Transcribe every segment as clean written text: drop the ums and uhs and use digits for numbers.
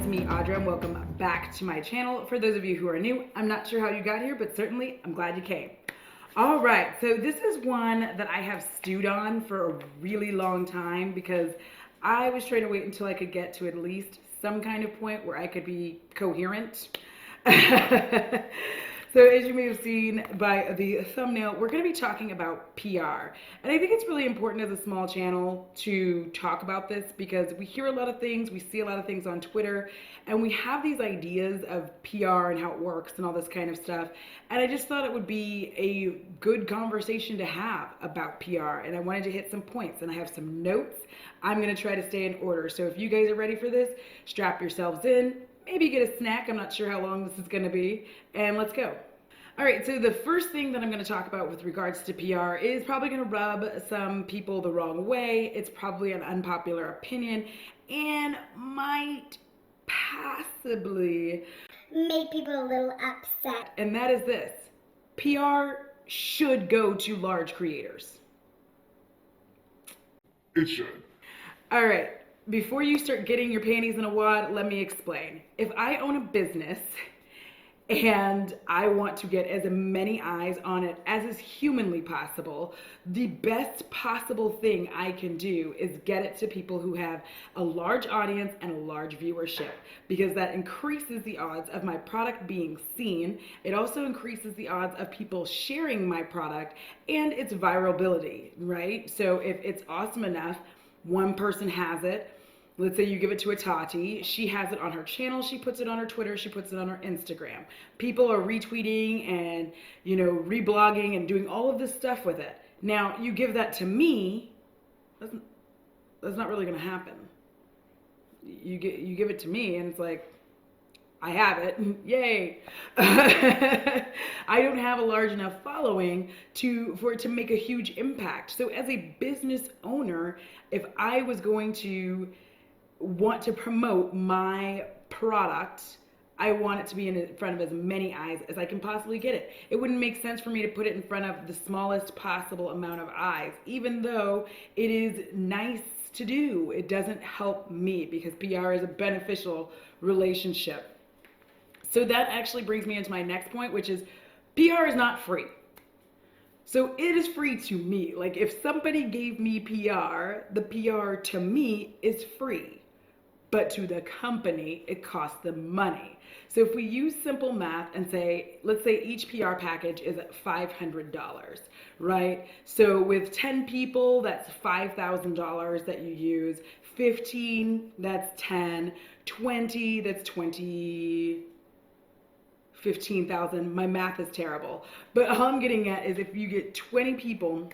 me, Audra, and welcome back to my channel. For those of you who are new, I'm not sure how you got here, but certainly I'm glad you came. All right, so this is one that I have stewed on for a really long time because I was trying to wait until I could get to at least some kind of point where I could be coherent. So as you may have seen by the thumbnail, we're going to be talking about PR. And I think it's really important as a small channel to talk about this because we hear a lot of things, we see a lot of things on Twitter, and we have these ideas of PR and how it works and all this kind of stuff. And I just thought it would be a good conversation to have about PR. And I wanted to hit some points, and I have some notes. I'm going to try to stay in order. So if you guys are ready for this, strap yourselves in. Maybe get a snack, I'm not sure how long this is going to be, and let's go. All right, so the first thing that I'm going to talk about with regards to PR is probably going to rub some people the wrong way. It's probably an unpopular opinion and might possibly make people a little upset. And that is this: PR should go to large creators. It should. All right. Before you start getting your panties in a wad, let me explain. If I own a business and I want to get as many eyes on it as is humanly possible, the best possible thing I can do is get it to people who have a large audience and a large viewership, because that increases the odds of my product being seen. It also increases the odds of people sharing my product and its virality, right? So if it's awesome enough, one person has it. Let's say you give it to a Tati. She has it on her channel. She puts it on her Twitter. She puts it on her Instagram. People are retweeting and, reblogging and doing all of this stuff with it. Now, you give that to me, that's not really going to happen. You give it to me and it's like, I have it. Yay. I don't have a large enough following for it to make a huge impact. So as a business owner, if I was going to want to promote my product, I want it to be in front of as many eyes as I can possibly get it. It wouldn't make sense for me to put it in front of the smallest possible amount of eyes, even though it is nice to do. It doesn't help me because PR is a beneficial relationship. So that actually brings me into my next point, which is PR is not free. So it is free to me. Like if somebody gave me PR, the PR to me is free. But to the company, it costs them money. So if we use simple math and say, let's say each PR package is at $500, right? So with 10 people, that's $5,000 that you use. 15, that's 10. 20, that's 15,000. My math is terrible. But all I'm getting at is if you get 20 people,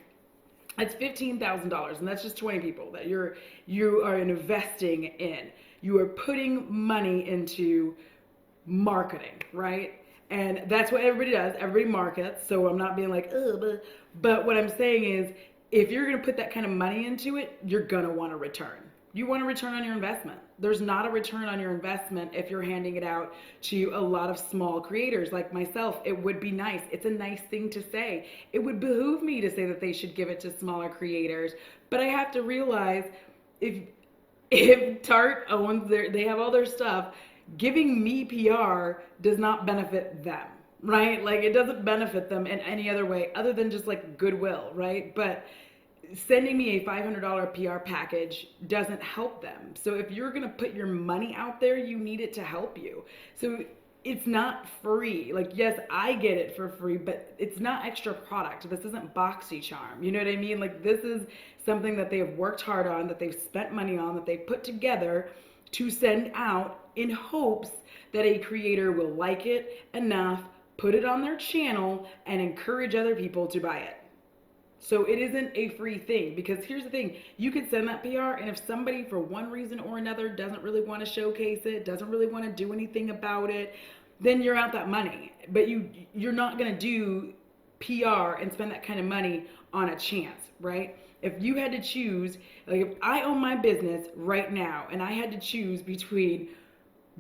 that's $15,000, and that's just 20 people that you are investing in. You are putting money into marketing, right? And that's what everybody does. Everybody markets. So I'm not being like, ugh, but what I'm saying is, if you're going to put that kind of money into it, you're going to want a return. You want a return on your investment. There's not a return on your investment if you're handing it out to a lot of small creators like myself. It would be nice. It's a nice thing to say. It would behoove me to say that they should give it to smaller creators. But I have to realize if Tarte owns they have all their stuff, giving me PR does not benefit them, right? Like it doesn't benefit them in any other way other than just like goodwill, right? But sending me a $500 PR package doesn't help them. So if you're going to put your money out there, you need it to help you. So it's not free. Like, yes, I get it for free, but it's not extra product. This isn't BoxyCharm. You know what I mean? Like, this is something that they have worked hard on, that they've spent money on, that they've put together to send out in hopes that a creator will like it enough, put it on their channel, and encourage other people to buy it. So it isn't a free thing, because here's the thing, you could send that PR, and if somebody for one reason or another doesn't really want to showcase it, doesn't really want to do anything about it, then you're out that money. But you're not going to do PR and spend that kind of money on a chance, right? If you had to choose, like if I own my business right now and I had to choose between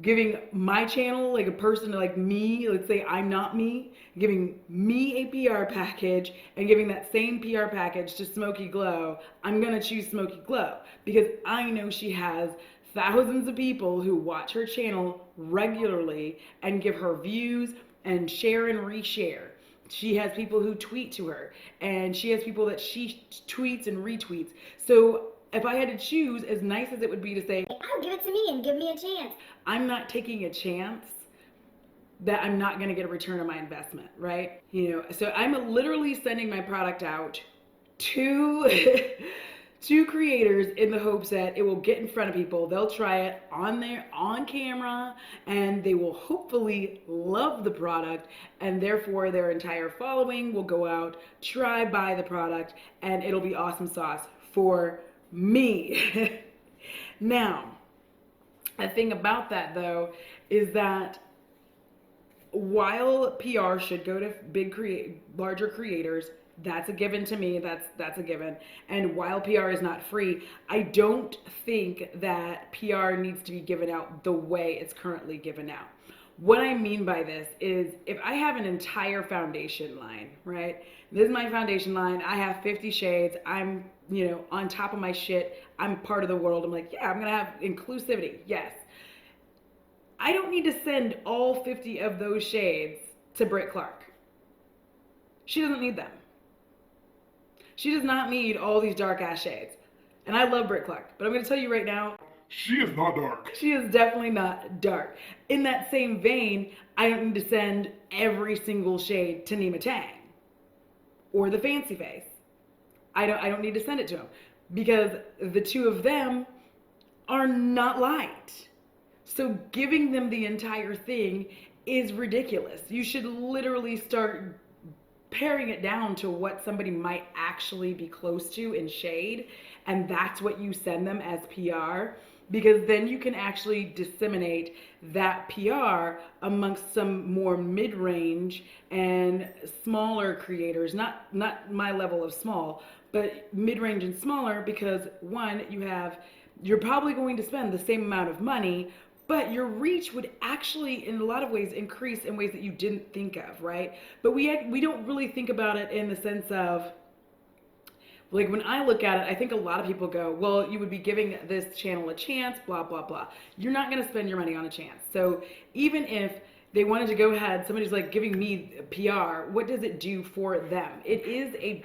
giving my channel, like a person like me, let's say I'm not me, giving me a PR package and giving that same PR package to Smoky Glow, I'm gonna choose Smoky Glow because I know she has thousands of people who watch her channel regularly and give her views and share and reshare. She has people who tweet to her, and she has people that she tweets and retweets. So if I had to choose, as nice as it would be to say, oh, give it to me and give me a chance. I'm not taking a chance that I'm not going to get a return on my investment, right? You know, so I'm literally sending my product out to to creators in the hopes that it will get in front of people. They'll try it on camera, and they will hopefully love the product, and therefore their entire following will go out, try, buy the product, and it'll be awesome sauce for me. Now, the thing about that though is that while PR should go to larger creators, that's a given to me. That's a given. And while PR is not free, I don't think that PR needs to be given out the way it's currently given out. What I mean by this is if I have an entire foundation line, right? This is my foundation line. I have 50 shades. I'm, you know, on top of my shit. I'm part of the world. I'm like, yeah, I'm going to have inclusivity. Yes. I don't need to send all 50 of those shades to Britt Clark. She doesn't need them. She does not need all these dark ass shades. And I love Britt Clark, but I'm going to tell you right now, she is not dark. She is definitely not dark. In that same vein, I don't need to send every single shade to Nima Tang or the Fancy Face. I don't need to send it to him because the two of them are not light. So giving them the entire thing is ridiculous. You should literally start paring it down to what somebody might actually be close to in shade, and that's what you send them as PR, because then you can actually disseminate that PR amongst some more mid-range and smaller creators, not my level of small, but mid-range and smaller, because one, you're probably going to spend the same amount of money, but your reach would actually, in a lot of ways, increase in ways that you didn't think of, right? But we don't really think about it in the sense of, like when I look at it, I think a lot of people go, well, you would be giving this channel a chance, blah, blah, blah. You're not going to spend your money on a chance. So even if they wanted to go ahead, somebody's like giving me PR, what does it do for them? It is a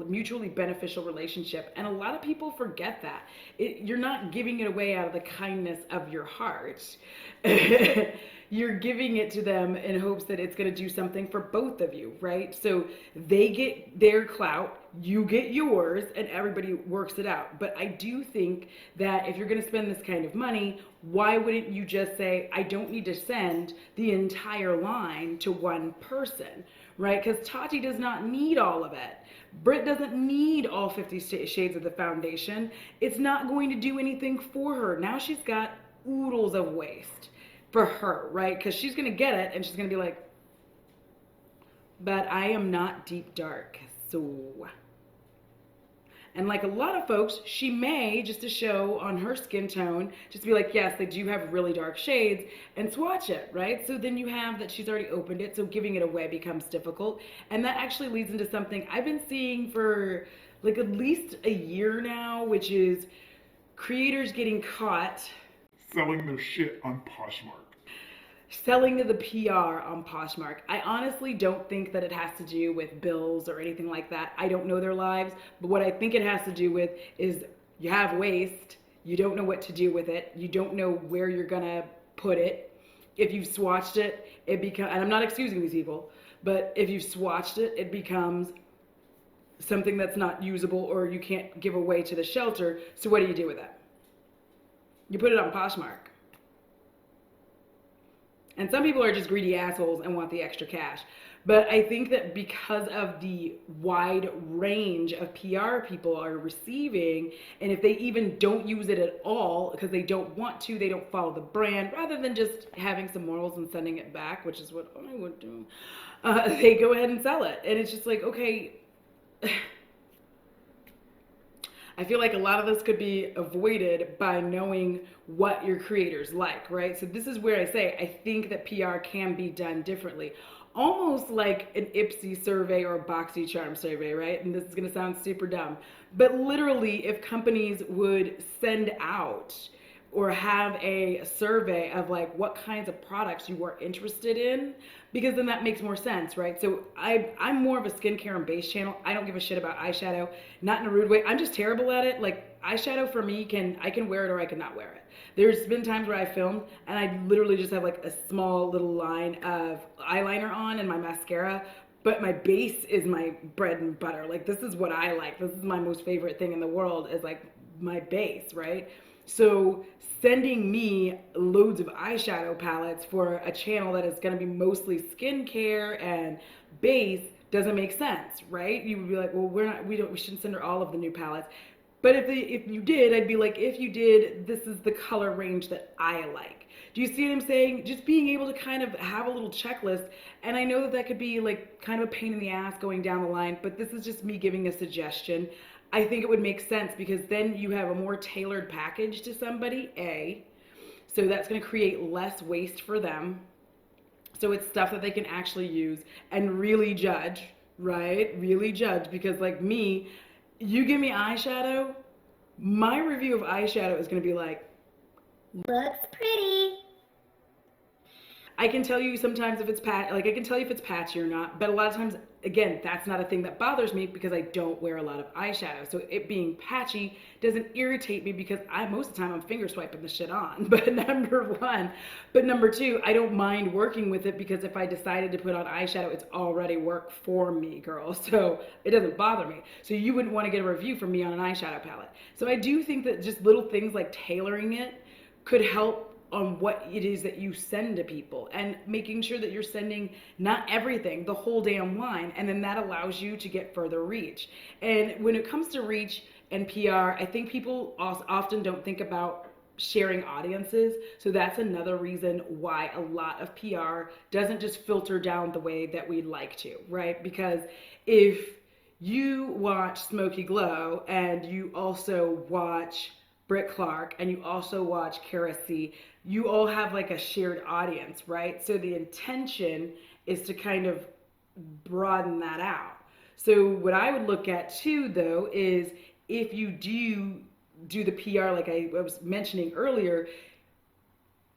mutually beneficial relationship. And a lot of people forget that. You're not giving it away out of the kindness of your heart. You're giving it to them in hopes that it's going to do something for both of you, right? So they get their clout, you get yours, and everybody works it out. But I do think that if you're going to spend this kind of money, why wouldn't you just say, I don't need to send the entire line to one person, right? Because Tati does not need all of it. Britt doesn't need all 50 shades of the foundation. It's not going to do anything for her. Now she's got oodles of waste for her, right? Because she's going to get it and she's going to be like, but I am not deep dark, so. And like a lot of folks, she may, just to show on her skin tone, just be like, yes, they do have really dark shades, and swatch it, right? So then you have that she's already opened it, so giving it away becomes difficult. And that actually leads into something I've been seeing for like at least a year now, which is creators getting caught selling their shit on Poshmark. Selling the PR on Poshmark. I honestly don't think that it has to do with bills or anything like that. I don't know their lives, but what I think it has to do with is you have waste, you don't know what to do with it, you don't know where you're gonna put it. If you've swatched it, it becomes, and I'm not excusing these people, but if you've swatched it, it becomes something that's not usable or you can't give away to the shelter. So what do you do with it? You put it on Poshmark. And some people are just greedy assholes and want the extra cash. But I think that because of the wide range of PR people are receiving, and if they even don't use it at all because they don't want to, they don't follow the brand, rather than just having some morals and sending it back, which is what I would do, they go ahead and sell it. And it's just like, okay, I feel like a lot of this could be avoided by knowing what your creators like, right? So this is where I say I think that PR can be done differently. Almost like an Ipsy survey or a BoxyCharm survey, right? And this is gonna sound super dumb. But literally, if companies would send out or have a survey of like what kinds of products you are interested in, because then that makes more sense, right? So I'm more of a skincare and base channel. I don't give a shit about eyeshadow, not in a rude way. I'm just terrible at it. Like eyeshadow for me, I can wear it or I can not wear it. There's been times where I filmed and I literally just have like a small little line of eyeliner on and my mascara, but my base is my bread and butter. Like this is what I like. This is my most favorite thing in the world, is like my base, right? So sending me loads of eyeshadow palettes for a channel that is going to be mostly skincare and base doesn't make sense, right? You would be like, well, we shouldn't send her all of the new palettes. But if you did, I'd be like, if you did, this is the color range that I like. Do you see what I'm saying? Just being able to kind of have a little checklist. And I know that that could be like kind of a pain in the ass going down the line, but this is just me giving a suggestion. I think it would make sense because then you have a more tailored package to somebody, A. So that's going to create less waste for them. So it's stuff that they can actually use and really judge, right? Really judge, because like me, you give me eyeshadow, my review of eyeshadow is going to be like, Looks pretty. I can tell you sometimes if it's I can tell you if it's patchy or not, but a lot of times, again, that's not a thing that bothers me because I don't wear a lot of eyeshadow. So it being patchy doesn't irritate me because most of the time I'm finger swiping the shit on, but number one. But number two, I don't mind working with it because if I decided to put on eyeshadow, it's already work for me, girl. So it doesn't bother me. So you wouldn't want to get a review from me on an eyeshadow palette. So I do think that just little things like tailoring it could help on what it is that you send to people and making sure that you're sending not everything, the whole damn line, and then that allows you to get further reach. And when it comes to reach and PR, I think people often don't think about sharing audiences. So that's another reason why a lot of PR doesn't just filter down the way that we'd like to, right? Because if you watch Smoky Glow and you also watch Britt Clark and you also watch Kara C, you all have like a shared audience, right? So the intention is to kind of broaden that out. So what I would look at too, though, is if you do the PR like I was mentioning earlier,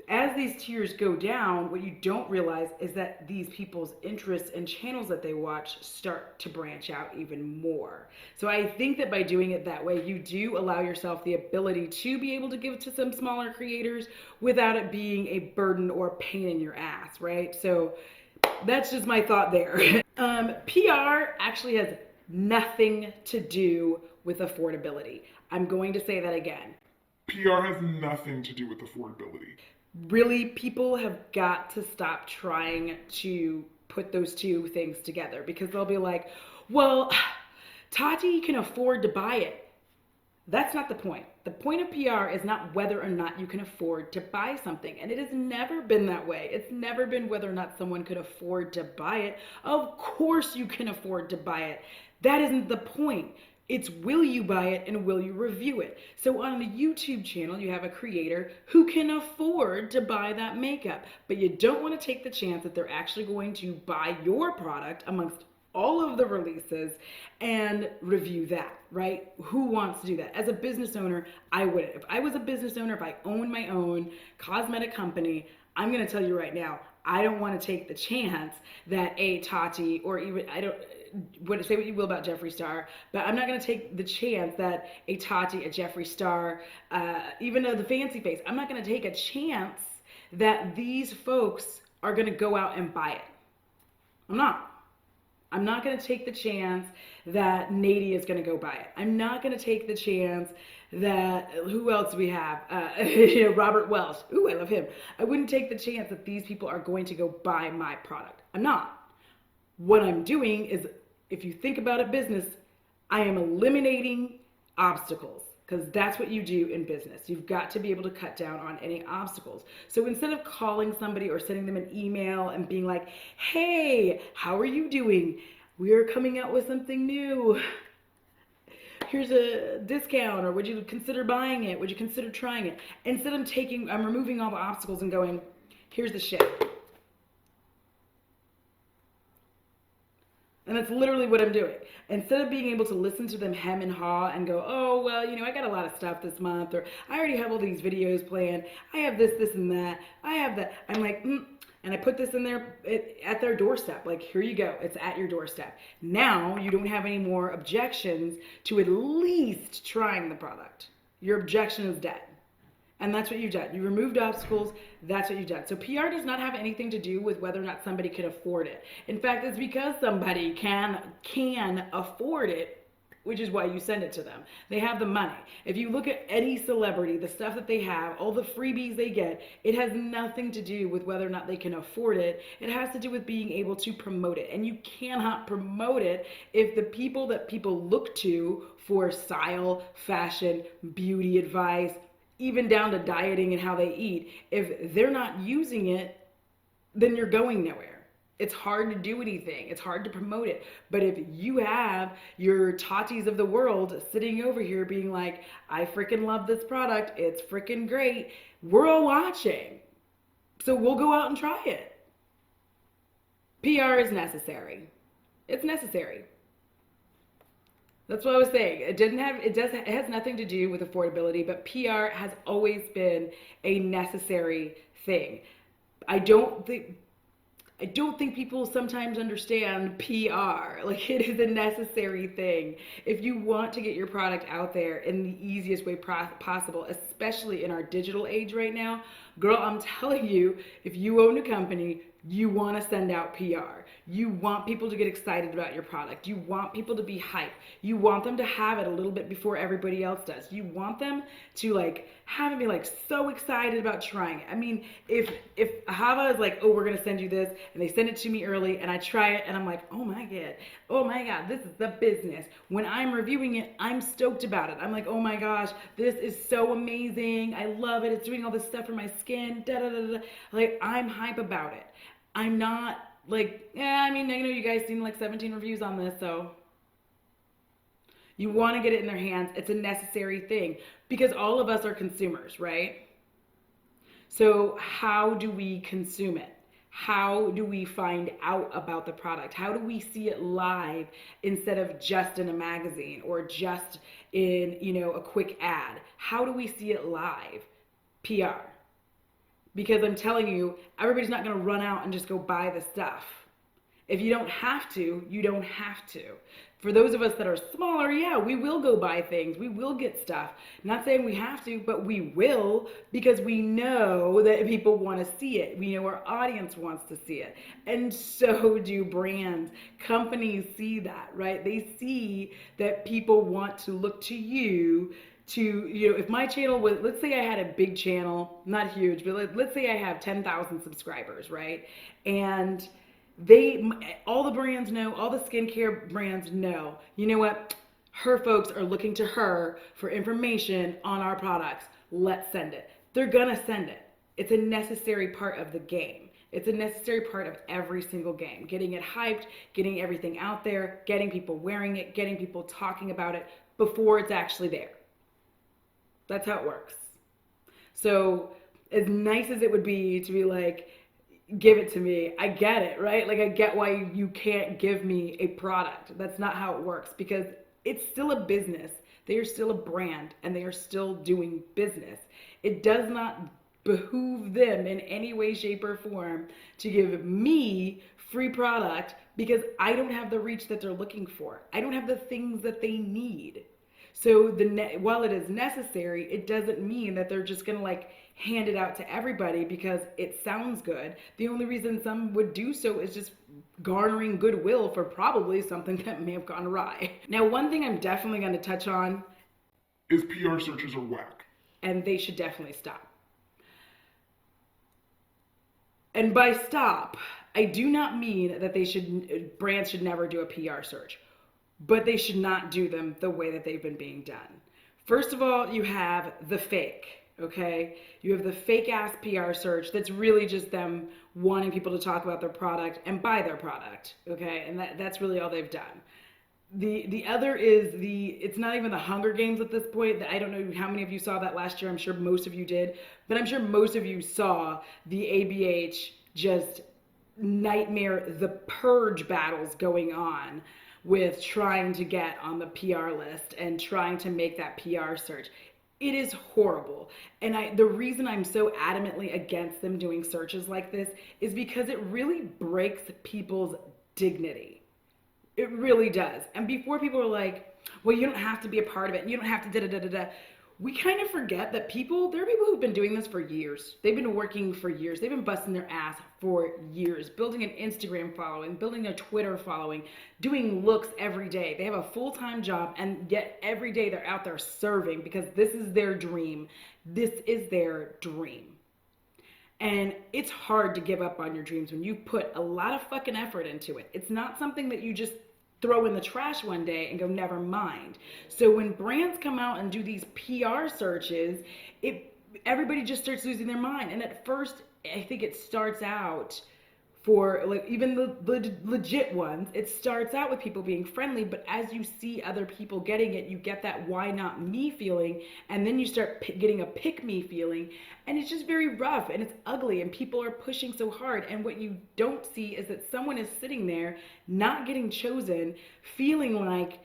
as these tiers go down, what you don't realize is that these people's interests and channels that they watch start to branch out even more. So I think that by doing it that way, you do allow yourself the ability to be able to give to some smaller creators without it being a burden or a pain in your ass, right? So that's just my thought there. PR actually has nothing to do with affordability. I'm going to say that again. PR has nothing to do with affordability. Really, people have got to stop trying to put those two things together because they'll be like, well, Tati can afford to buy it. That's not the point. The point of PR is not whether or not you can afford to buy something. And it has never been that way. It's never been whether or not someone could afford to buy it. Of course you can afford to buy it. That isn't the point. It's will you buy it and will you review it? So on a YouTube channel, you have a creator who can afford to buy that makeup, but you don't want to take the chance that they're actually going to buy your product amongst all of the releases and review that, right? Who wants to do that? As a business owner, I wouldn't. If I was a business owner, if I owned my own cosmetic company, I'm going to tell you right now, I don't want to take the chance that a Tati or even, say what you will about Jeffree Star, but I'm not going to take the chance that a Tati, a Jeffree Star, even though the fancy face, I'm not going to take a chance that these folks are going to go out and buy it. I'm not going to take the chance that Nady is going to go buy it. I'm not going to take the chance that, who else do we have? Robert Welch. Ooh, I love him. I wouldn't take the chance that these people are going to go buy my product. I'm not. What I'm doing is, if you think about it business, I am eliminating obstacles because that's what you do in business. You've got to be able to cut down on any obstacles. So instead of calling somebody or sending them an email and being like, hey, how are you doing? We are coming out with something new. Here's a discount, or would you consider buying it? Would you consider trying it? Instead I'm removing all the obstacles and going, here's the shit. And that's literally what I'm doing. Instead of being able to listen to them hem and haw and go, oh, well, I got a lot of stuff this month, or I already have all these videos planned. I have this, this, and that. I have that. I'm like, and I put this in there at their doorstep. Like, here you go. It's at your doorstep. Now you don't have any more objections to at least trying the product. Your objection is dead. And that's what you've done. You removed obstacles. That's what you've done. So PR does not have anything to do with whether or not somebody can afford it. In fact, it's because somebody can afford it, which is why you send it to them. They have the money. If you look at any celebrity, the stuff that they have, all the freebies they get, it has nothing to do with whether or not they can afford it. It has to do with being able to promote it. And you cannot promote it if the people that people look to for style, fashion, beauty advice, even down to dieting and how they eat, if they're not using it, then you're going nowhere. It's hard to do anything. It's hard to promote it. But if you have your Tatis of the world sitting over here being like, I freaking love this product, it's freaking great, we're all watching. So we'll go out and try it. PR is necessary. It's necessary. That's what I was saying. It has nothing to do with affordability, but PR has always been a necessary thing. I don't think people sometimes understand PR. Like, it is a necessary thing. If you want to get your product out there in the easiest way possible, especially in our digital age right now, girl, I'm telling you, if you own a company, you want to send out PR. You want people to get excited about your product. You want people to be hyped. You want them to have it a little bit before everybody else does. You want them to have me so excited about trying it. I mean, if Hava is like, oh, we're gonna send you this, and they send it to me early, and I try it, and I'm like, oh my god, this is the business. When I'm reviewing it, I'm stoked about it. I'm like, oh my gosh, this is so amazing. I love it. It's doing all this stuff for my skin. Da da da da. Like, I'm hype about it. I'm not I know you guys seen 17 reviews on this, so you want to get it in their hands. It's a necessary thing because all of us are consumers, right? So how do we consume it? How do we find out about the product? How do we see it live instead of just in a magazine or just in, a quick ad? How do we see it live? PR. Because I'm telling you, everybody's not going to run out and just go buy the stuff. If you don't have to, you don't have to. For those of us that are smaller, yeah, we will go buy things. We will get stuff. Not saying we have to, but we will because we know that people want to see it. We know our audience wants to see it. And so do brands. Companies see that, right? They see that people want to look to you to, if my channel was, let's say I had a big channel, not huge, but let's say I have 10,000 subscribers, right? And all the brands know, all the skincare brands know, you know what? Her folks are looking to her for information on our products. Let's send it. They're gonna send it. It's a necessary part of the game. It's a necessary part of every single game. Getting it hyped, getting everything out there, getting people wearing it, getting people talking about it before it's actually there. That's how it works. So as nice as it would be to be like, give it to me, I get it, right? I get why you can't give me a product. That's not how it works because it's still a business. They are still a brand and they are still doing business. It does not behoove them in any way, shape, or form to give me free product because I don't have the reach that they're looking for. I don't have the things that they need. So while it is necessary, it doesn't mean that they're just gonna hand it out to everybody because it sounds good. The only reason some would do so is just garnering goodwill for probably something that may have gone awry. Now, one thing I'm definitely gonna touch on is PR searches are whack. And they should definitely stop. And by stop, I do not mean that brands should never do a PR search. But they should not do them the way that they've been being done. First of all, you have the fake, okay? You have the fake ass PR search that's really just them wanting people to talk about their product and buy their product, okay? And that's really all they've done. The other is it's not even the Hunger Games at this point. I don't know how many of you saw that last year. I'm sure most of you did. But I'm sure most of you saw the ABH just nightmare, the purge battles going on with trying to get on the PR list and trying to make that PR search. It is horrible. And the reason I'm so adamantly against them doing searches like this is because it really breaks people's dignity. It really does. And before people are like, well, you don't have to be a part of it, and you don't have to da-da-da-da-da. We kind of forget that there are people who've been doing this for years. They've been working for years. They've been busting their ass for years, building an Instagram following, building a Twitter following, doing looks every day. They have a full-time job, and yet every day they're out there serving because this is their dream. This is their dream. And it's hard to give up on your dreams when you put a lot of fucking effort into it. It's not something that you just throw in the trash one day and go, never mind. So when brands come out and do these PR searches, everybody just starts losing their mind. And at first, I think it starts out for like even the legit ones, it starts out with people being friendly, but as you see other people getting it, you get that why not me feeling, and then you start getting a pick me feeling, and it's just very rough and it's ugly and people are pushing so hard. And what you don't see is that someone is sitting there not getting chosen, feeling like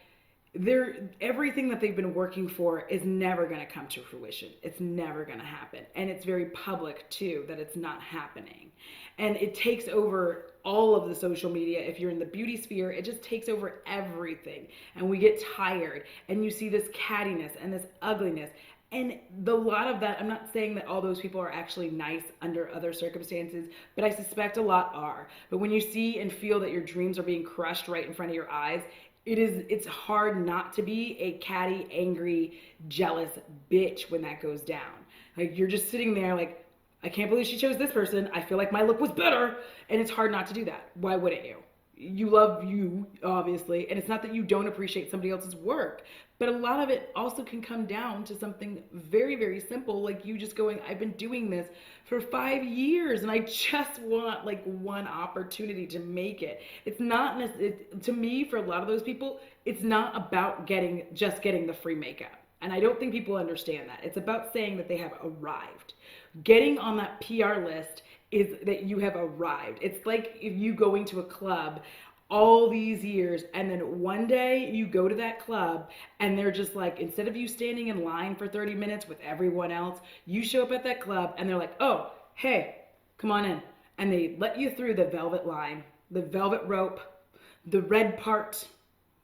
everything that they've been working for is never going to come to fruition. It's never going to happen. And it's very public too that it's not happening. And it takes over all of the social media. If you're in the beauty sphere, it just takes over everything. And we get tired and you see this cattiness and this ugliness. And a lot of that, I'm not saying that all those people are actually nice under other circumstances, but I suspect a lot are. But when you see and feel that your dreams are being crushed right in front of your eyes, it's hard not to be a catty, angry, jealous bitch when that goes down. Like you're just sitting there like, I can't believe she chose this person. I feel like my look was better. And it's hard not to do that. Why wouldn't you? You love you, obviously. And it's not that you don't appreciate somebody else's work, but a lot of it also can come down to something very, very simple. Like you just going, I've been doing this for 5 years and I just want like one opportunity to make it. It's not, to me, for a lot of those people, it's not about just getting the free makeup. And I don't think people understand that. It's about saying that they have arrived. Getting on that PR list is that you have arrived. It's like if you going to a club all these years and then one day you go to that club and they're just like, instead of you standing in line for 30 minutes with everyone else, you show up at that club and they're like, oh, hey, come on in. And they let you through the velvet line, the velvet rope, the red part.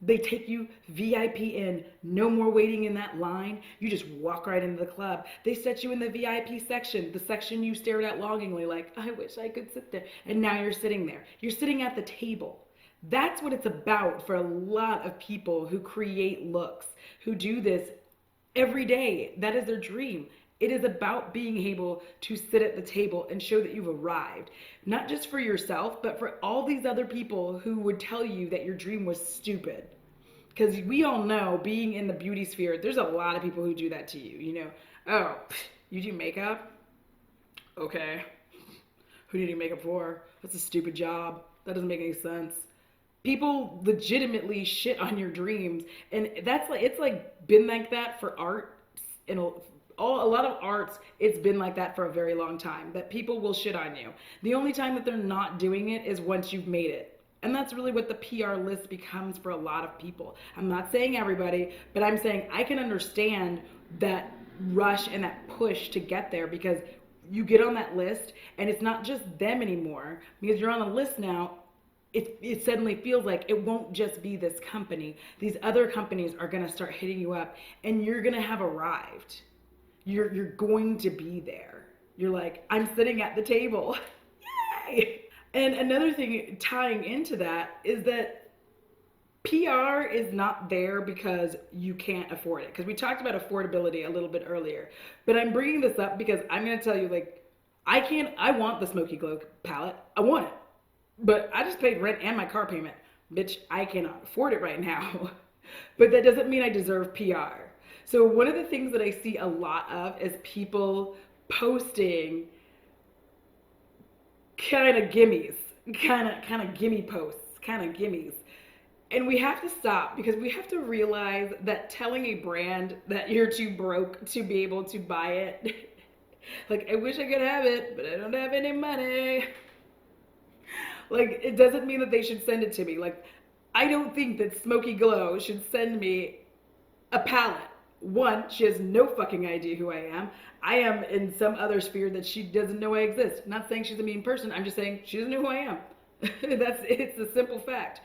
They take you VIP in, no more waiting in that line. You just walk right into the club. They set you in the VIP section, the section you stared at longingly like, I wish I could sit there. And now you're sitting there. You're sitting at the table. That's what it's about for a lot of people who create looks, who do this every day. That is their dream. It is about being able to sit at the table and show that you've arrived, not just for yourself, but for all these other people who would tell you that your dream was stupid. Because we all know, being in the beauty sphere, there's a lot of people who do that to you. You know, oh, you do makeup? Okay. Who do you do makeup for? That's a stupid job. That doesn't make any sense. People legitimately shit on your dreams. And it's like been like that for art and a lot of arts. It's been like that for a very long time, that people will shit on you. The only time that they're not doing it is once you've made it. And that's really what the PR list becomes for a lot of people. I'm not saying everybody, but I'm saying I can understand that rush and that push to get there, because you get on that list and it's not just them anymore, because you're on a list now. It suddenly feels like it won't just be this company. These other companies are going to start hitting you up and you're going to have arrived. You're going to be there. You're like, I'm sitting at the table. Yay! And another thing tying into that is that PR is not there because you can't afford it. Because we talked about affordability a little bit earlier. But I'm bringing this up because I'm going to tell you, like, I want the Smoky Glow palette. I want it. But I just paid rent and my car payment. Bitch, I cannot afford it right now. But that doesn't mean I deserve PR. So one of the things that I see a lot of is people posting kind of gimmies, kind of gimme posts, kind of gimmies. And we have to stop, because we have to realize that telling a brand that you're too broke to be able to buy it, like, I wish I could have it, but I don't have any money. Like, it doesn't mean that they should send it to me. Like, I don't think that Smoky Glow should send me a palette. One, she has no fucking idea who I am. I am in some other sphere that she doesn't know I exist. Not saying she's a mean person. I'm just saying she doesn't know who I am. It's a simple fact.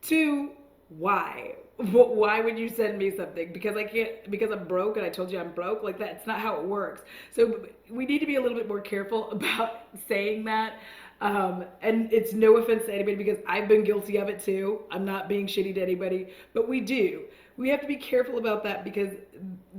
Two, why? Why would you send me something? Because I can't, because I'm broke and I told you I'm broke? Like, that's not how it works. So we need to be a little bit more careful about saying that. And it's no offense to anybody because I've been guilty of it too. I'm not being shitty to anybody, but we do. We have to be careful about that because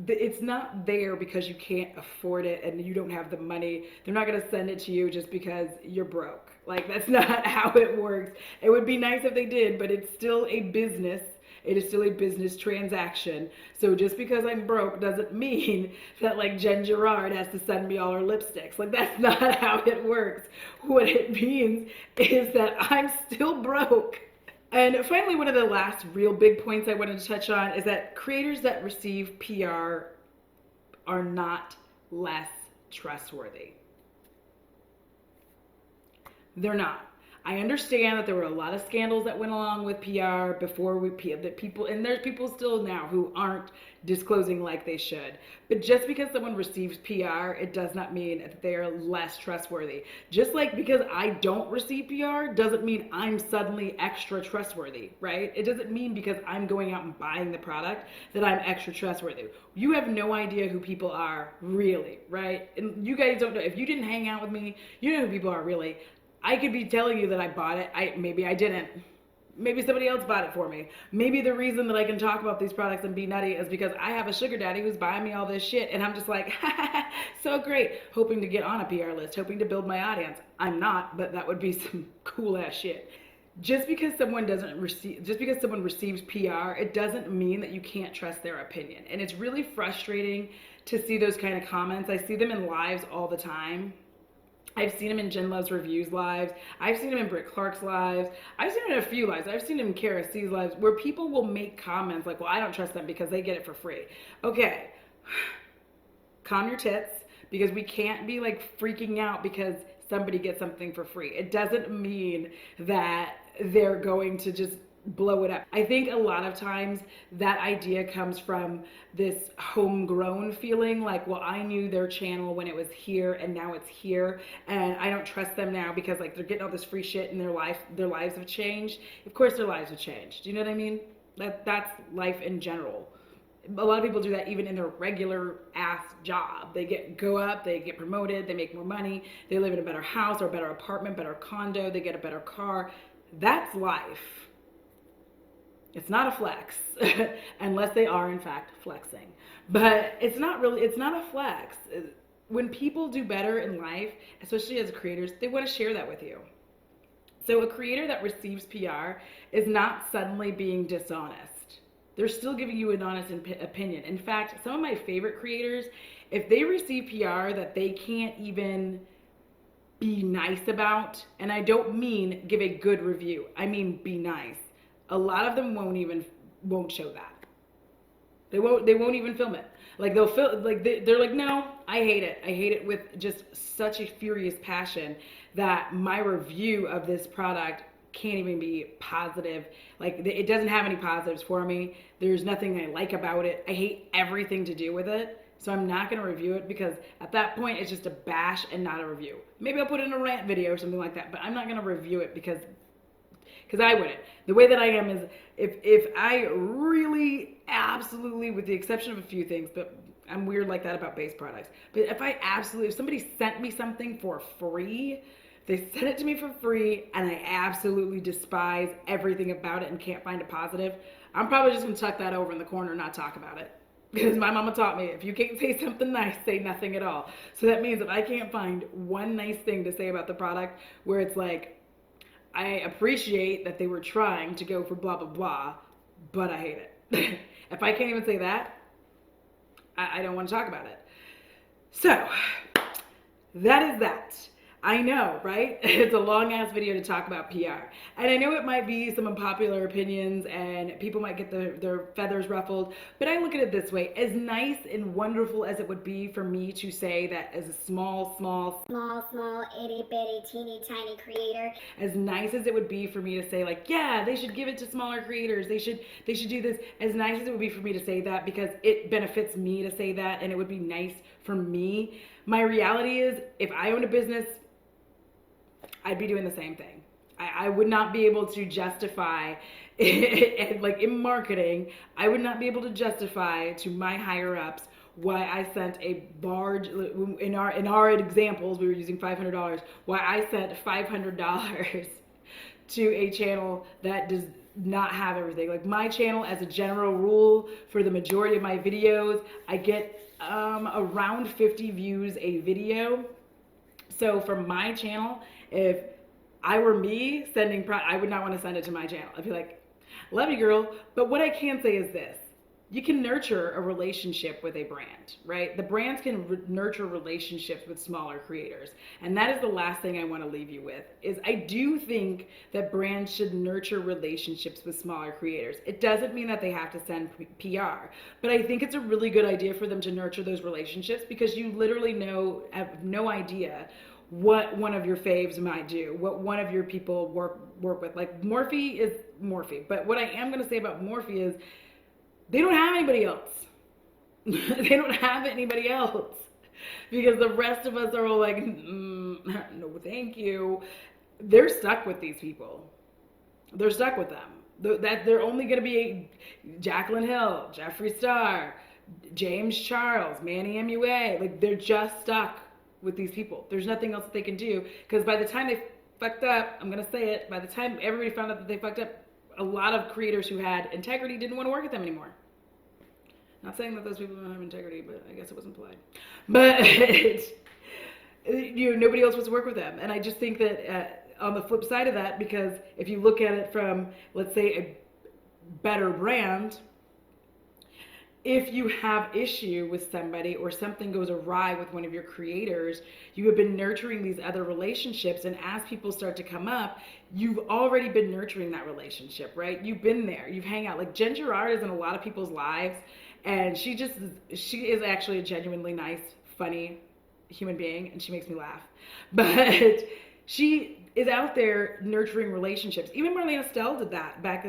it's not there because you can't afford it and you don't have the money. They're not going to send it to you just because you're broke. Like, that's not how it works. It would be nice if they did, but it's still a business. It is still a business transaction. So just because I'm broke doesn't mean that, like, Jen Gerard has to send me all her lipsticks. Like, that's not how it works. What it means is that I'm still broke. And finally, one of the last real big points I wanted to touch on is that creators that receive PR are not less trustworthy. They're not. I understand that there were a lot of scandals that went along with PR before that people, and there's people still now who aren't disclosing like they should. But just because someone receives PR, it does not mean that they are less trustworthy. Just like because I don't receive PR doesn't mean I'm suddenly extra trustworthy, right? It doesn't mean because I'm going out and buying the product that I'm extra trustworthy. You have no idea who people are really, right? And you guys don't know. If you didn't hang out with me, you know who people are really. I could be telling you that I bought it. Maybe I didn't. Maybe somebody else bought it for me. Maybe the reason that I can talk about these products and be nutty is because I have a sugar daddy who's buying me all this shit and I'm just like, so great, hoping to get on a PR list, hoping to build my audience. I'm not, but that would be some cool ass shit. Just because someone receives PR, it doesn't mean that you can't trust their opinion. And it's really frustrating to see those kind of comments. I see them in lives all the time. I've seen him in Jen Loves Reviews lives. I've seen him in Britt Clark's lives. I've seen him in a few lives. I've seen him in Kara C's lives where people will make comments like, well, I don't trust them because they get it for free. Okay, calm your tits because we can't be like freaking out because somebody gets something for free. It doesn't mean that they're going to just blow it up. I think a lot of times that idea comes from this homegrown feeling like, well, I knew their channel when it was here and now it's here and I don't trust them now because like they're getting all this free shit and their lives have changed. Of course their lives have changed. Do you know what I mean? That's life in general. A lot of people do that even in their regular ass job. They go up, they get promoted, they make more money, they live in a better house or a better apartment, better condo, they get a better car. That's life. It's not a flex, unless they are in fact flexing. But it's not a flex. When people do better in life, especially as creators, they want to share that with you. So a creator that receives PR is not suddenly being dishonest. They're still giving you an honest opinion. In fact, some of my favorite creators, if they receive PR that they can't even be nice about, and I don't mean give a good review, I mean be nice. A lot of them won't show that. They won't even film it. Like they'll film, like they're like, no, I hate it. I hate it with just such a furious passion that my review of this product can't even be positive. Like it doesn't have any positives for me. There's nothing I like about it. I hate everything to do with it. So I'm not going to review it because at that point it's just a bash and not a review. Maybe I'll put it in a rant video or something like that, but I'm not going to review it because I wouldn't. The way that I am is if I really absolutely, with the exception of a few things, but I'm weird like that about base products. But if somebody sent me something for free, they sent it to me for free and I absolutely despise everything about it and can't find a positive, I'm probably just going to tuck that over in the corner and not talk about it. Because my mama taught me, if you can't say something nice, say nothing at all. So that means if I can't find one nice thing to say about the product where it's like, I appreciate that they were trying to go for blah, blah, blah, but I hate it. If I can't even say that, I don't want to talk about it. So, that is that. I know, right? It's a long ass video to talk about PR. And I know it might be some unpopular opinions and people might get their feathers ruffled, but I look at it this way. As nice and wonderful as it would be for me to say that as a small, itty bitty, teeny tiny creator, as nice as it would be for me to say like, yeah, they should give it to smaller creators. They should do this. As nice as it would be for me to say that because it benefits me to say that and it would be nice for me. My reality is if I owned a business, I'd be doing the same thing. I would not be able to justify it, like in marketing, I would not be able to justify to my higher ups why I sent a large, in our examples, we were using $500, why I sent $500 to a channel that does not have everything. Like my channel, as a general rule, for the majority of my videos, I get around 50 views a video. So for my channel, if I were me sending I would not want to send it to my channel. I'd be like, love you, girl. But what I can say is this. You can nurture a relationship with a brand, right? The brands can nurture relationships with smaller creators. And that is the last thing I want to leave you with, is I do think that brands should nurture relationships with smaller creators. It doesn't mean that they have to send PR, but I think it's a really good idea for them to nurture those relationships because you literally have no idea what one of your faves might do, what one of your people work with. Like Morphe is Morphe, but what I am going to say about Morphe is they don't have anybody else. They don't have anybody else because the rest of us are all like, no, thank you. They're stuck with these people. They're stuck with them. They're only going to be Jaclyn Hill, Jeffree Star, James Charles, Manny MUA. Like they're just stuck with these people. There's nothing else that they can do because by the time they fucked up, I'm going to say it, by the time everybody found out that they fucked up, a lot of creators who had integrity didn't want to work with them anymore. Not saying that those people don't have integrity, but I guess it was implied. But nobody else wants to work with them. And I just think that on the flip side of that, because if you look at it from, let's say, a better brand, if you have issue with somebody or something goes awry with one of your creators, you have been nurturing these other relationships. And as people start to come up, you've already been nurturing that relationship, right? You've been there. You've hang out. Like Jen Gerard is in a lot of people's lives. And she is actually a genuinely nice, funny human being. And she makes me laugh. But she is out there nurturing relationships. Even Marlene Estelle did that back,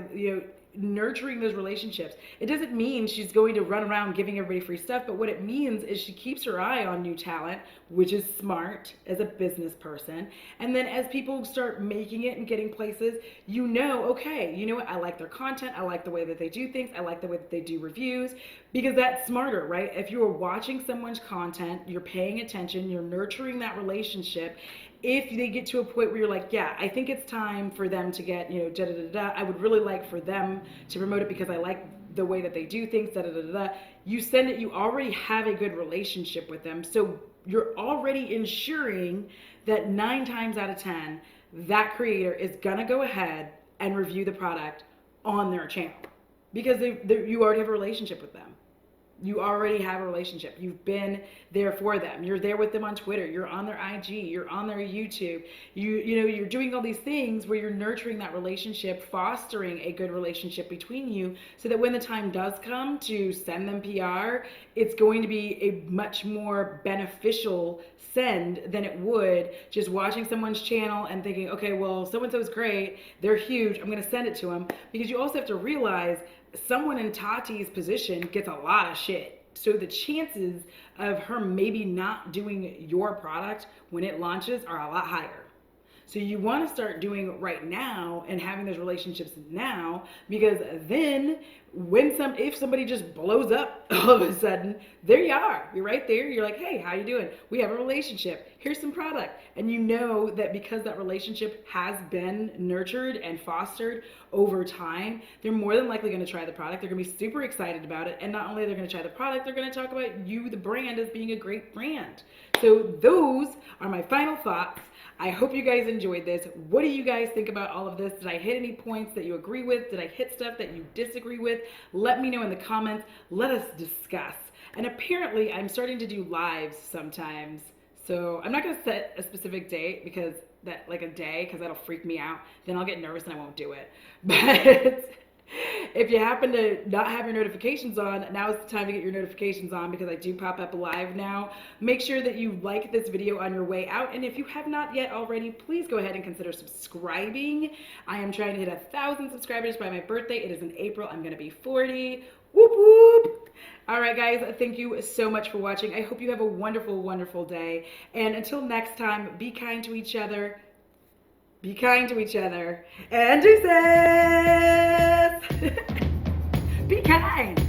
nurturing those relationships. It doesn't mean she's going to run around giving everybody free stuff, but what it means is she keeps her eye on new talent, which is smart as a business person. And then as people start making it and getting places, okay, you know what? I like their content. I like the way that they do things. I like the way that they do reviews because that's smarter, right? If you are watching someone's content, you're paying attention, you're nurturing that relationship. If they get to a point where you're like, yeah, I think it's time for them to get, I would really like for them to promote it because I like the way that they do things, you send it, you already have a good relationship with them. So you're already ensuring that 9 times out of 10, that creator is gonna go ahead and review the product on their channel because you already have a relationship with them. You already have a relationship. You've been there for them. You're there with them on Twitter. You're on their IG. You're on their YouTube. You're doing all these things where you're nurturing that relationship, fostering a good relationship between you so that when the time does come to send them PR, it's going to be a much more beneficial send than it would just watching someone's channel and thinking, okay, well, so-and-so's great. They're huge. I'm going to send it to them. Because you also have to realize someone in Tati's position gets a lot of shit. So the chances of her maybe not doing your product when it launches are a lot higher. So you want to start doing right now and having those relationships now, because then if somebody just blows up all of a sudden, there you are. You're right there. You're like, hey, how you doing? We have a relationship. Here's some product. And you know that because that relationship has been nurtured and fostered over time, they're more than likely going to try the product. They're going to be super excited about it. And not only are they going to try the product, they're going to talk about you, the brand, as being a great brand. So those are my final thoughts. I hope you guys enjoyed this. What do you guys think about all of this? Did I hit any points that you agree with? Did I hit stuff that you disagree with? Let me know in the comments. Let us discuss. And apparently I'm starting to do lives sometimes. So I'm not gonna set a specific date because that'll freak me out. Then I'll get nervous and I won't do it. But if you happen to not have your notifications on, now is the time to get your notifications on because I do pop up live now. Make sure that you like this video on your way out. And if you have not yet already, please go ahead and consider subscribing. I am trying to hit 1,000 subscribers by my birthday. It is in April. I'm gonna be 40. Whoop whoop. All right, guys, thank you so much for watching. I hope you have a wonderful, wonderful day. And until next time, be kind to each other. Be kind to each other. And deuces! Be kind.